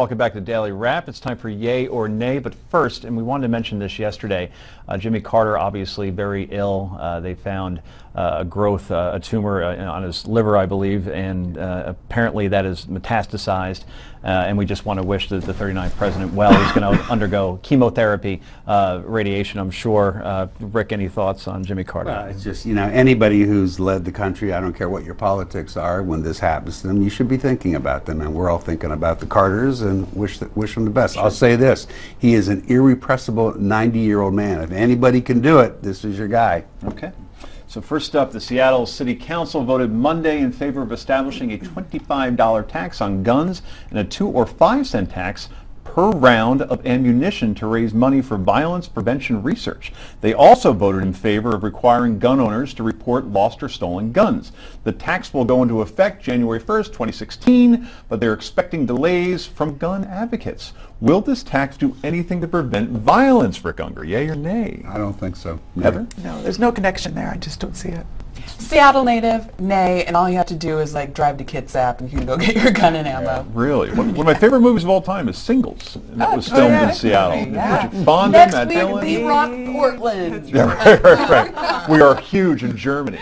welcome back to Daily Wrap. It's time for Yay or Nay, but first, and we wanted to mention this yesterday, Jimmy Carter obviously very ill. They found a growth, a tumor on his liver, I believe, and apparently that is metastasized. And we just want to wish the 39th president well. He's going to undergo chemotherapy, radiation, I'm sure. Rick, any thoughts on Jimmy Carter? Well, it's just, you know, anybody who's led the country, I don't care what your politics are, when this happens to them, you should be thinking about them. And we're all thinking about the Carters and wish them the best. Sure. I'll say this, he is an irrepressible 90-year-old man. If anybody can do it, this is your guy. Okay. So first up, the Seattle City Council voted Monday in favor of establishing a $25 tax on guns and a 2 or 5 cent tax per round of ammunition to raise money for violence prevention research. They also voted in favor of requiring gun owners to report lost or stolen guns. The tax will go into effect January 1st, 2016, but they're expecting delays from gun advocates. Will this tax do anything to prevent violence, Rick Unger? Yay or nay? I don't think so. Heather? No, there's no connection there. I just don't see it. Seattle native, nay, and all you have to do is like drive to Kitsap and you can go get your gun and ammo. Yeah, really? One of my favorite movies of all time is Singles, and that was filmed in Seattle. Yeah. Bridget Fonda, Next Matt week, Dillon. we rock Portland. Yeah, right. We are huge in Germany.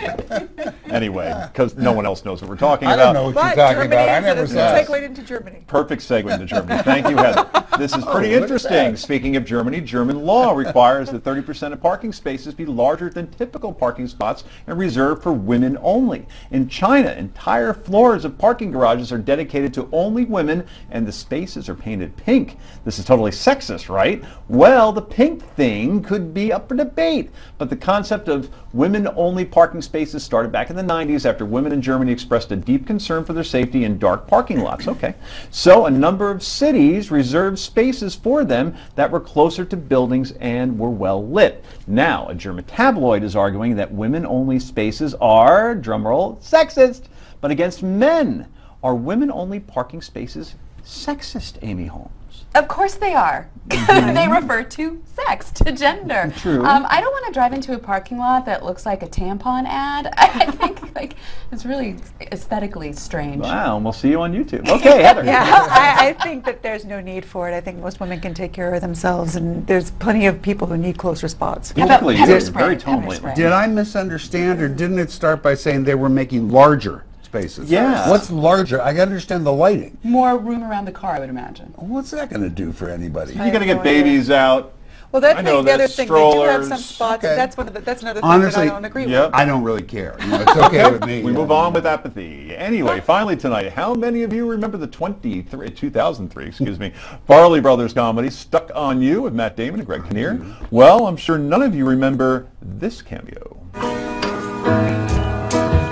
Anyway, because no one else knows what we're talking about. I don't know what you're talking about. I never saw it. Segue into Germany. Perfect segue into Germany. Thank you, Heather. This is pretty interesting. Speaking of Germany, German law requires that 30% of parking spaces be larger than typical parking spots and reserved for women only. In China, entire floors of parking garages are dedicated to only women, and the spaces are painted pink. This is totally sexist, right? Well, the pink thing could be up for debate, but the concept of women-only parking spaces started back in the 90s after women in Germany expressed a deep concern for their safety in dark parking lots. Okay, so a number of cities reserved spaces for them that were closer to buildings and were well lit. Now, a German tabloid is arguing that women-only spaces are, drumroll, sexist, but against men. Are women-only parking spaces sexist, Amy Holmes? Of course they are. They refer to sex, to gender. True. I don't want to drive into a parking lot that looks like a tampon ad. I think like it's really aesthetically strange. Wow, and we'll see you on YouTube. Okay, Heather. Yeah, I think that there's no need for it. I think most women can take care of themselves, and there's plenty of people who need closer spots. How about Particularly, pepper you're spray? very tone Pepper lately. spray. Did I misunderstand, or didn't it start by saying they were making larger spaces? Yeah. What's larger? I understand the lighting. More room around the car, I would imagine. What's that going to do for anybody? You're going to get babies out. Well, that's I know the other that, thing. They do have some strollers. spots. Okay. That's another thing Honestly, that I don't agree yep. with. I don't really care. You know, it's okay with me. We move on with apathy. Anyway, finally tonight, how many of you remember the 2003, excuse me, Farley Brothers comedy Stuck on You with Matt Damon and Greg Kinnear? Well, I'm sure none of you remember this cameo.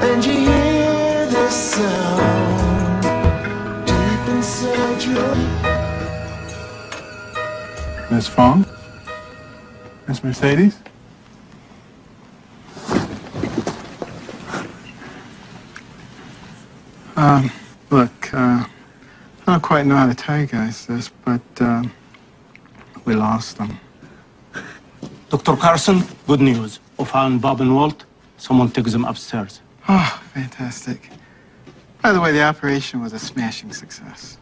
And you hear this sound deep inside your... Miss Fong? Miss Mercedes? Look, I don't quite know how to tell you guys this, but we lost them. Dr. Carson, good news. We found Bob and Walt. Someone took them upstairs. Oh, fantastic. By the way, the operation was a smashing success.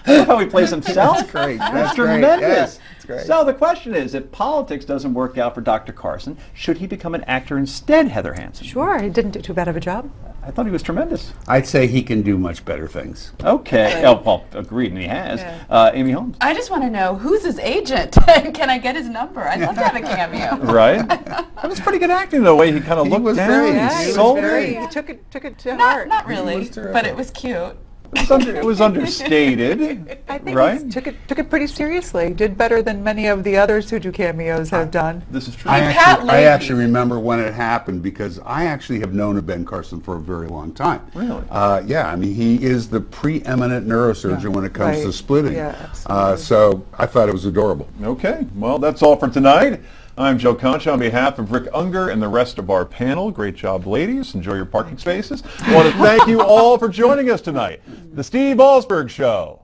I love how he plays himself. That's great. That's great. tremendous. Yes, that's great. So the question is, if politics doesn't work out for Dr. Carson, should he become an actor instead, Heather Hansen? Sure, he didn't do too bad of a job. I thought he was tremendous. I'd say he can do much better things. Okay. Oh, well, agreed, and he has. Yeah. Amy Holmes. I just want to know, who's his agent? Can I get his number? I'd love to have a cameo. Right? That was pretty good acting, the way he kind of looked was down. very- He Yeah, he sold was very. it. He took it to heart. Not really, was terrific. but it was cute. It was understated, I think right? he took it pretty seriously. Did better than many of the others who do cameos have done. This is true. I Pat actually Leahy. remember when it happened because I actually have known of Ben Carson for a very long time. Really? Yeah, I mean, he is the preeminent neurosurgeon when it comes to Right. splitting. Yeah, absolutely. So I thought it was adorable. Okay, well, that's all for tonight. I'm Joe Concha on behalf of Rick Unger and the rest of our panel. Great job, ladies. Enjoy your parking spaces. I want to thank you all for joining us tonight. The Steve Alsberg Show.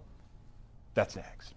That's next.